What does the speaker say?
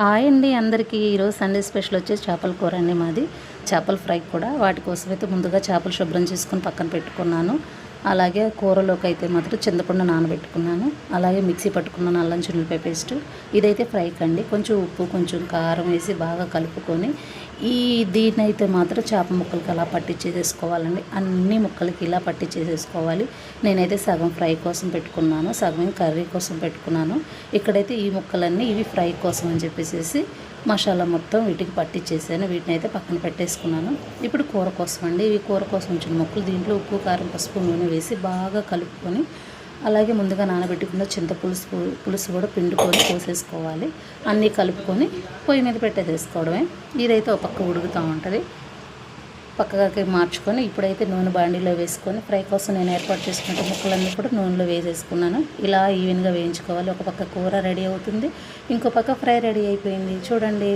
Hi అండి అందరికీ. ఈరోజు సండే స్పెషల్ వచ్చేసి చేపల కూర అండి మాది. చేపల ఫ్రై కూడా. వాటి కోసం అయితే ముందుగా చేపలు శుభ్రం చేసుకొని పక్కన పెట్టుకున్నాను. అలాగే కూరలోకి అయితే మాత్రం చింతపండు నానబెట్టుకున్నాను. అలాగే మిక్సీ పట్టుకున్నాను అల్లం చిన్నులపాయ పేస్ట్. ఇదైతే ఫ్రైకి అండి. కొంచెం ఉప్పు కొంచెం కారం వేసి బాగా కలుపుకొని దీన్ని అయితే మాత్రం చేప ముక్కలకి అలా పట్టించేసేసుకోవాలండి. అన్ని ముక్కలకి ఇలా పట్టించేసేసుకోవాలి. నేనైతే సగం ఫ్రై కోసం పెట్టుకున్నాను, సగం కర్రీ కోసం పెట్టుకున్నాను. ఇక్కడైతే ఈ ముక్కలన్నీ ఇవి ఫ్రై కోసం అని చెప్పేసి మసాలా మొత్తం వీటికి పట్టించేసాను. వీటిని అయితే పక్కన పెట్టేసుకున్నాను. ఇప్పుడు కూర కోసం అండి. ఇవి కూర కోసం ఉంచిన ముక్కలు దీంట్లో ఉప్పు కారం పసుపు నూనె వేసి బాగా కలుపుకొని అలాగే ముందుగా నానబెట్టుకున్న పులుసు కూడా పిండుకొని పోసేసుకోవాలి. అన్నీ కలుపుకొని పొయ్యి మీద పెట్టేసేసుకోవడమే. ఇదైతే ఒక పక్క ఉడుకుతూ ఉంటుంది. పక్కకి మార్చుకొని ఇప్పుడైతే నూనె బాండీలో వేసుకొని ఫ్రై కోసం నేను ఏర్పాటు చేసుకున్న ముక్కలన్నీ కూడా నూనెలో వేసేసుకున్నాను. ఇలా ఈవెన్గా వేయించుకోవాలి. ఒక పక్క కూర రెడీ అవుతుంది, ఇంకో పక్క ఫ్రై రెడీ అయిపోయింది చూడండి.